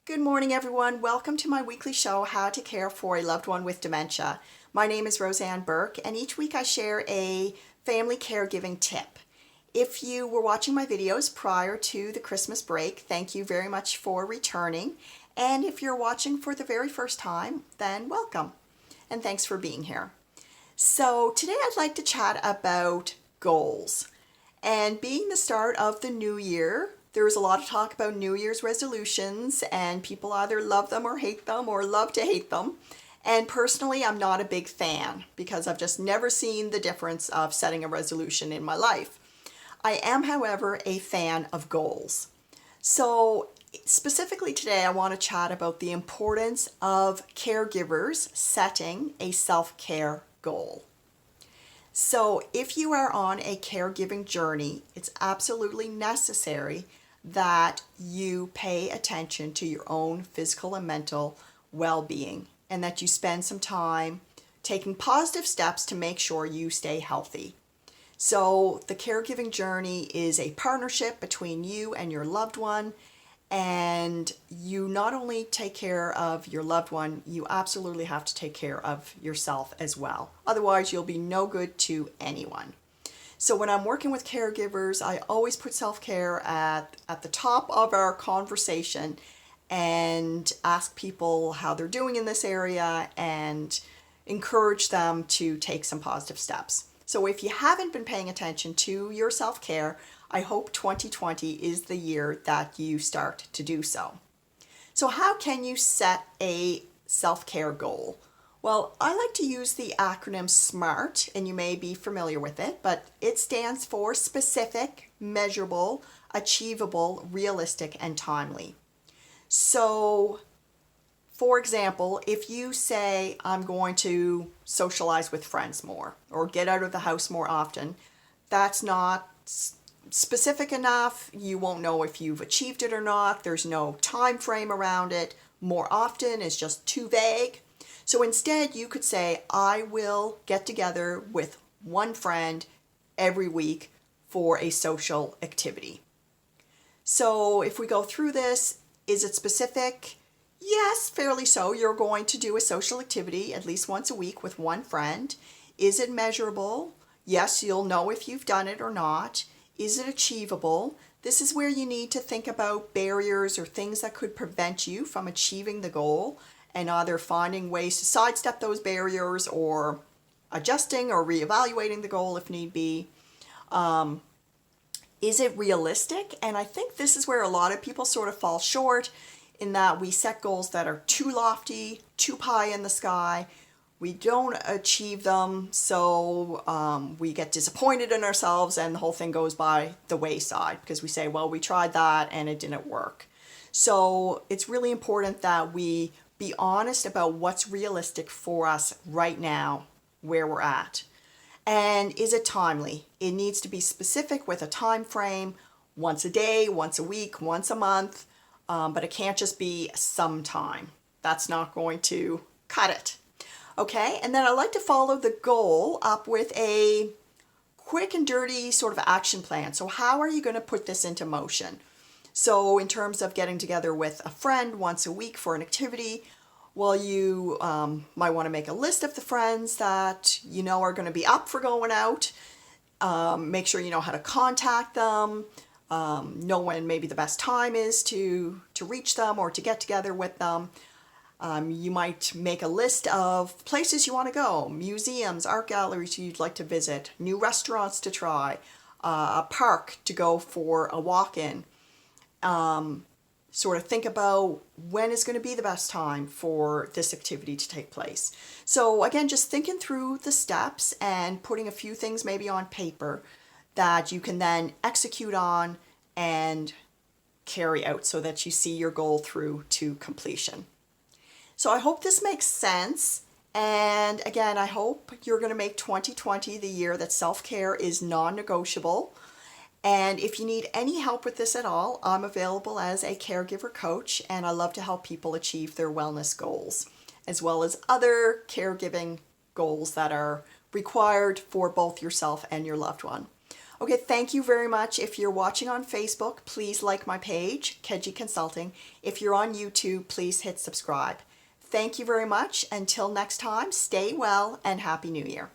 Good morning, everyone. Welcome to my weekly show, How to Care for a Loved One with Dementia. My name is Roseanne Burke, and each week I share a family caregiving tip. If you were watching my videos prior to the Christmas break, thank you very much for returning. And if you're watching for the very first time, then welcome. And thanks for being here. So today I'd like to chat about goals. And being the start of the new year, there's a lot of talk about New Year's resolutions, and people either love them or hate them or love to hate them. And personally, I'm not a big fan because I've just never seen the difference of setting a resolution in my life. I am, however, a fan of goals. So specifically today, I want to chat about the importance of caregivers setting a self-care goal. So if you are on a caregiving journey, it's absolutely necessary that you pay attention to your own physical and mental well-being, and that you spend some time taking positive steps to make sure you stay healthy. So the caregiving journey is a partnership between you and your loved one, and you not only take care of your loved one, you absolutely have to take care of yourself as well. Otherwise, you'll be no good to anyone. So when I'm working with caregivers, I always put self-care at the top of our conversation and ask people how they're doing in this area and encourage them to take some positive steps. So if you haven't been paying attention to your self-care, I hope 2020 is the year that you start to do so. So how can you set a self-care goal? Well, I like to use the acronym SMART, and you may be familiar with it, but it stands for specific, measurable, achievable, realistic, and timely. So, for example, if you say, I'm going to socialize with friends more or get out of the house more often, that's not specific enough. You won't know if you've achieved it or not. There's no time frame around it. More often is just too vague. So instead, you could say, I will get together with one friend every week for a social activity. So if we go through this, is it specific? Yes, fairly so. You're going to do a social activity at least once a week with one friend. Is it measurable? Yes, you'll know if you've done it or not. Is it achievable? This is where you need to think about barriers or things that could prevent you from achieving the goal, and either finding ways to sidestep those barriers or adjusting or reevaluating the goal if need be. Is it realistic? And I think this is where a lot of people sort of fall short, in that we set goals that are too lofty, too pie in the sky. We don't achieve them, so we get disappointed in ourselves and the whole thing goes by the wayside because we say, well, we tried that and it didn't work. So it's really important that we be honest about what's realistic for us right now, where we're at. And is it timely? It needs to be specific with a time frame, once a day, once a week, once a month, but it can't just be sometime. That's not going to cut it. Okay, and then I like to follow the goal up with a quick and dirty sort of action plan. So how are you going to put this into motion? So in terms of getting together with a friend once a week for an activity, well, you might want to make a list of the friends that you know are going to be up for going out. Make sure you know how to contact them. Know when maybe the best time is to reach them or to get together with them. You might make a list of places you want to go, museums, art galleries you'd like to visit, new restaurants to try, a park to go for a walk in. Sort of think about when is going to be the best time for this activity to take place. So again, just thinking through the steps and putting a few things maybe on paper that you can then execute on and carry out so that you see your goal through to completion. So I hope this makes sense. And again, I hope you're going to make 2020 the year that self-care is non-negotiable. And if you need any help with this at all, I'm available as a caregiver coach, and I love to help people achieve their wellness goals, as well as other caregiving goals that are required for both yourself and your loved one. Okay, thank you very much. If you're watching on Facebook, please like my page, Keji Consulting. If you're on YouTube, please hit subscribe. Thank you very much. Until next time, stay well and Happy New Year.